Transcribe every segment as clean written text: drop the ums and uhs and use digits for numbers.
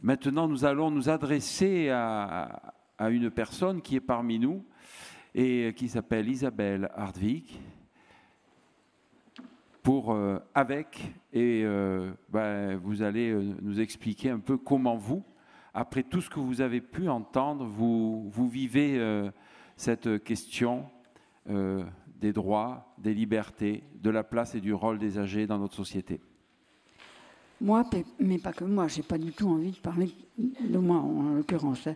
Maintenant, nous allons nous adresser à une personne qui est parmi nous et qui s'appelle Isabelle Hardwig, vous allez nous expliquer un peu comment vous, après tout ce que vous avez pu entendre, vous vivez cette question des droits, des libertés, de la place et du rôle des âgés dans notre société. Moi, mais pas que moi, je n'ai pas du tout envie de parler de moi en l'occurrence.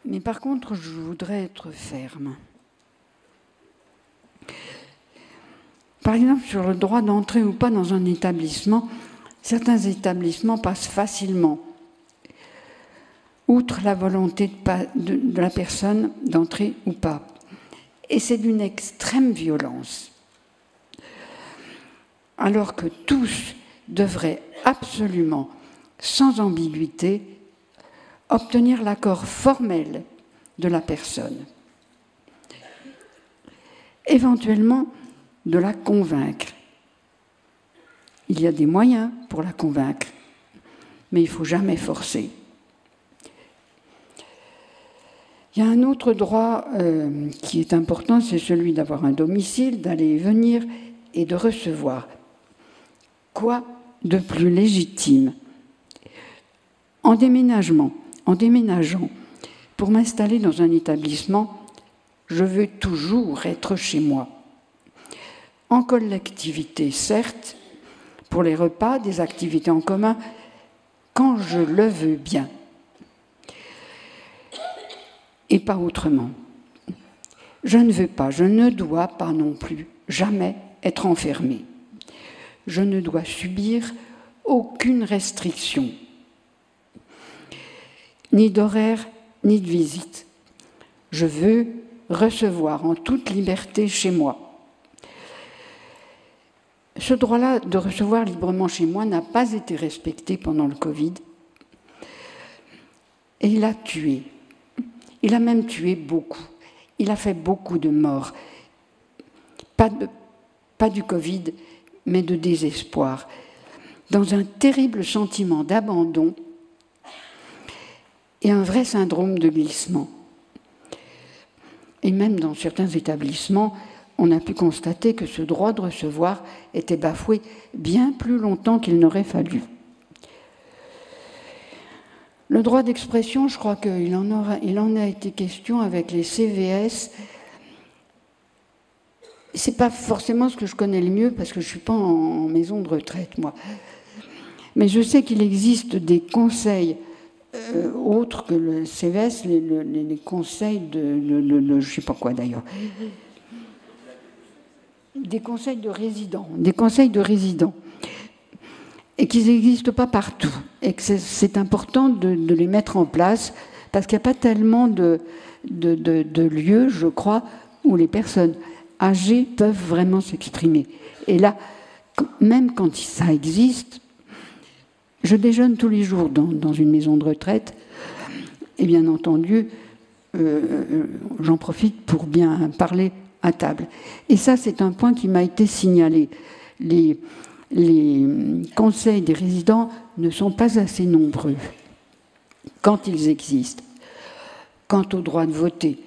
Mais par contre, je voudrais être ferme. Par exemple, sur le droit d'entrer ou pas dans un établissement, certains établissements passent facilement, outre la volonté de la personne d'entrer ou pas. Et c'est d'une extrême violence. Alors que tous devraient absolument, sans ambiguïté, obtenir l'accord formel de la personne. Éventuellement, de la convaincre. Il y a des moyens pour la convaincre, mais il ne faut jamais forcer. Il y a un autre droit qui est important, c'est celui d'avoir un domicile, d'aller et venir et de recevoir. Quoi de plus légitime ? En déménageant, pour m'installer dans un établissement, je veux toujours être chez moi. En collectivité, certes, pour les repas, des activités en commun, quand je le veux bien. Et pas autrement. Je ne dois pas non plus jamais être enfermée. Je ne dois subir aucune restriction, ni d'horaire, ni de visite. Je veux recevoir en toute liberté chez moi. Ce droit-là de recevoir librement chez moi n'a pas été respecté pendant le Covid. Et il a tué. Il a même tué beaucoup. Il a fait beaucoup de morts. Pas du Covid, mais de désespoir. Dans un terrible sentiment d'abandon et un vrai syndrome de glissement. Et même dans certains établissements, on a pu constater que ce droit de recevoir était bafoué bien plus longtemps qu'il n'aurait fallu. Le droit d'expression, je crois qu'il en a été question avec les CVS. Ce n'est pas forcément ce que je connais le mieux, parce que je ne suis pas en maison de retraite, moi. Mais je sais qu'il existe des conseils autres que le CVS, les conseils de je ne sais pas quoi d'ailleurs. Des conseils de résidents. Et qu'ils n'existent pas partout. Et que c'est important de les mettre en place, parce qu'il n'y a pas tellement de lieux, je crois, où les personnes âgées peuvent vraiment s'exprimer. Et là, même quand ça existe, je déjeune tous les jours dans une maison de retraite, et bien entendu, j'en profite pour bien parler à table. Et ça, c'est un point qui m'a été signalé. Les conseils des résidents ne sont pas assez nombreux quand ils existent. Quant au droit de voter,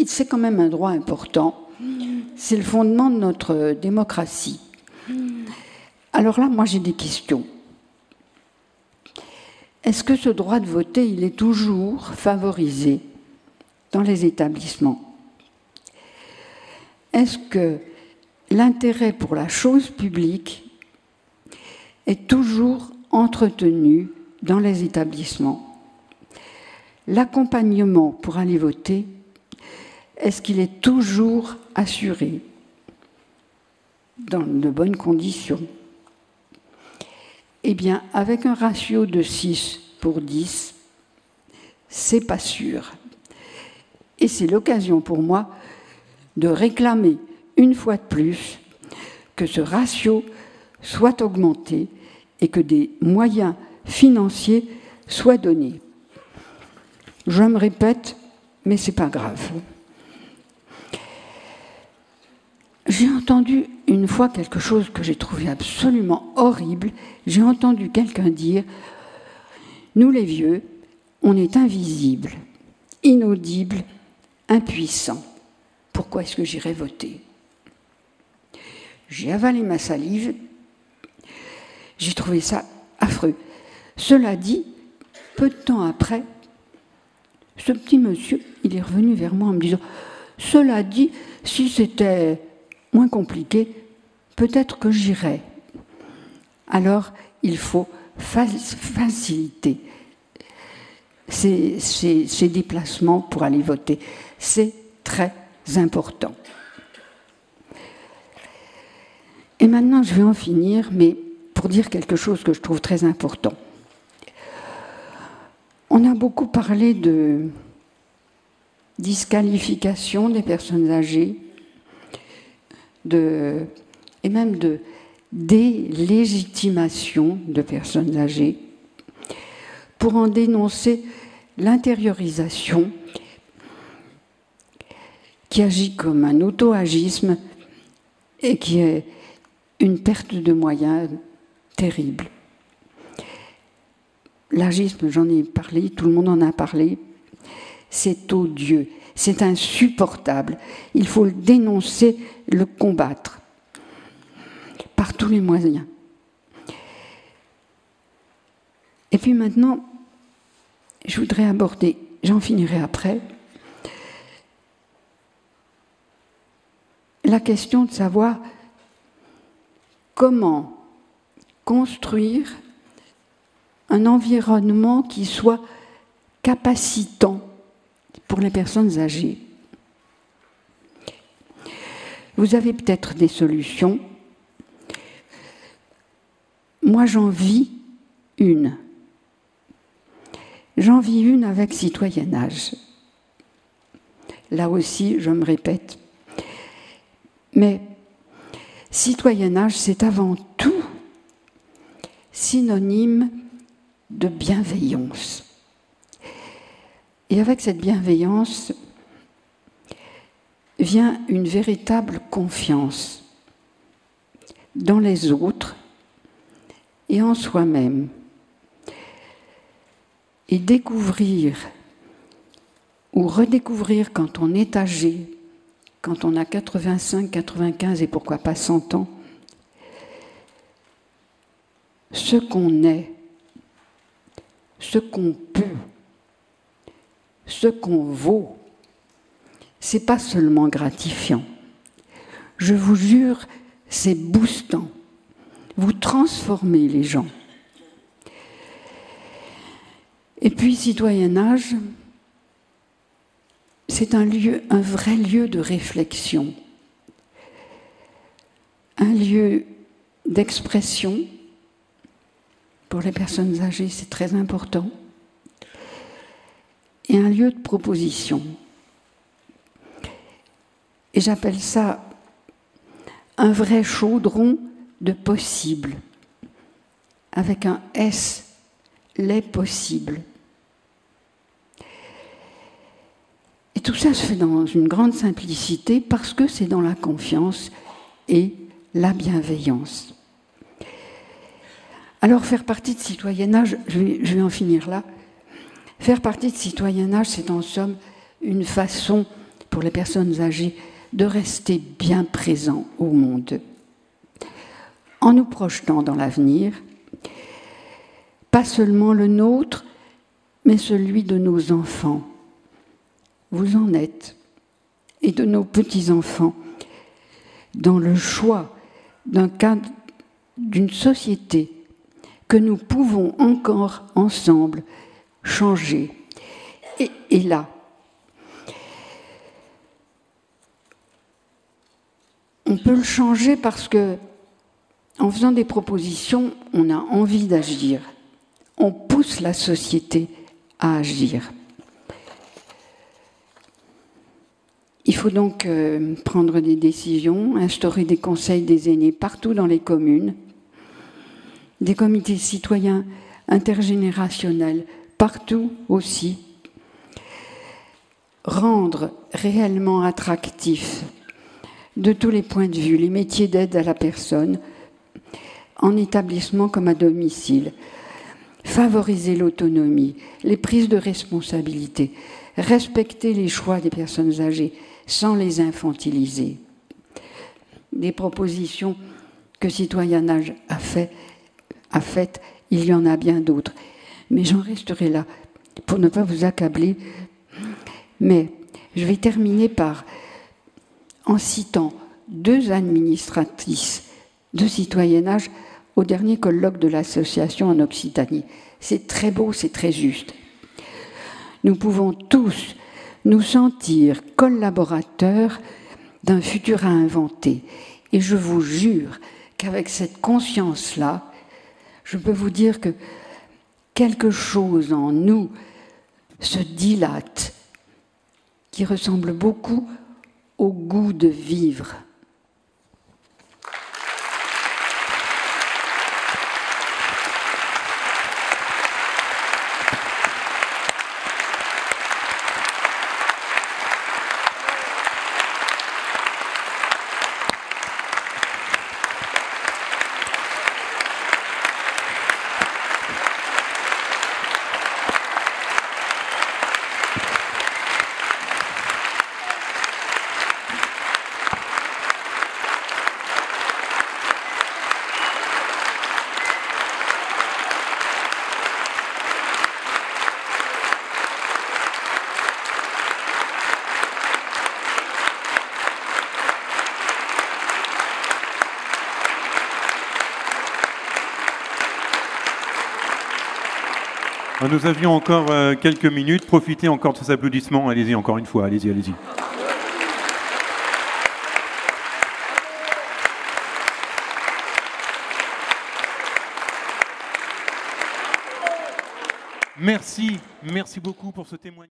c'est quand même un droit important. C'est le fondement de notre démocratie. Alors là, moi, j'ai des questions. Est-ce que ce droit de voter, il est toujours favorisé dans les établissements ? Est-ce que l'intérêt pour la chose publique est toujours entretenu dans les établissements ? L'accompagnement pour aller voter, est-ce qu'il est toujours assuré dans de bonnes conditions ? Eh bien, avec un ratio de 6 pour 10, c'est pas sûr. Et c'est l'occasion pour moi de réclamer une fois de plus que ce ratio soit augmenté et que des moyens financiers soient donnés. Je me répète, mais c'est pas grave. J'ai entendu une fois quelque chose que j'ai trouvé absolument horrible. J'ai entendu quelqu'un dire « Nous les vieux, on est invisibles, inaudibles, impuissants. Pourquoi est-ce que j'irais voter ?» J'ai avalé ma salive. J'ai trouvé ça affreux. Cela dit, peu de temps après, ce petit monsieur, il est revenu vers moi en me disant « Cela dit, si c'était moins compliqué, peut-être que j'irais. » Alors, il faut faciliter ces déplacements pour aller voter. C'est très important. Et maintenant, je vais en finir, mais pour dire quelque chose que je trouve très important. On a beaucoup parlé de disqualification des personnes âgées, et même de délégitimation de personnes âgées, pour en dénoncer l'intériorisation qui agit comme un auto-agisme et qui est une perte de moyens terrible. L'agisme, j'en ai parlé, tout le monde en a parlé, c'est odieux, c'est insupportable. Il faut le dénoncer, le combattre, par tous les moyens. Et puis maintenant, je voudrais aborder, j'en finirai après, la question de savoir comment construire un environnement qui soit capacitant pour les personnes âgées. Vous avez peut-être des solutions. Moi, j'en vis une. J'en vis une avec Citoyennage. Là aussi, je me répète. Mais Citoyennage, c'est avant tout synonyme de bienveillance. Et avec cette bienveillance vient une véritable confiance dans les autres et en soi-même. Et découvrir ou redécouvrir quand on est âgé, quand on a 85, 95 et pourquoi pas 100 ans, ce qu'on est, ce qu'on peut, ce qu'on vaut, c'est pas seulement gratifiant. Je vous jure, c'est boostant. Vous transformez les gens. Et puis, Citoyennage, c'est un vrai lieu de réflexion, un lieu d'expression. Pour les personnes âgées, c'est très important. Et un lieu de proposition. Et j'appelle ça un vrai chaudron de possibles, avec un S, les possibles. Et tout ça se fait dans une grande simplicité parce que c'est dans la confiance et la bienveillance. Alors, faire partie de Citoyennage, je vais en finir là. Faire partie de Citoyennage, c'est en somme une façon pour les personnes âgées de rester bien présents au monde, en nous projetant dans l'avenir, pas seulement le nôtre, mais celui de nos enfants. Vous en êtes, et de nos petits-enfants, dans le choix d'un cadre, d'une société que nous pouvons encore ensemble changer. Et là, on peut le changer parce que, en faisant des propositions, on a envie d'agir. On pousse la société à agir. Il faut donc prendre des décisions, instaurer des conseils des aînés partout dans les communes, des comités citoyens intergénérationnels partout aussi, rendre réellement attractif de tous les points de vue, les métiers d'aide à la personne, en établissement comme à domicile. Favoriser l'autonomie, les prises de responsabilité, respecter les choix des personnes âgées sans les infantiliser. Des propositions que Citoyennage a faites, il y en a bien d'autres. Mais j'en resterai là pour ne pas vous accabler. Mais je vais terminer en citant 2 administratrices de Citoyennage au dernier colloque de l'association en Occitanie. C'est très beau, c'est très juste. Nous pouvons tous nous sentir collaborateurs d'un futur à inventer. Et je vous jure qu'avec cette conscience-là, je peux vous dire que quelque chose en nous se dilate, qui ressemble beaucoup au goût de vivre. Nous avions encore quelques minutes. Profitez encore de ces applaudissements. Allez-y, encore une fois. Allez-y, allez-y. Merci beaucoup pour ce témoignage.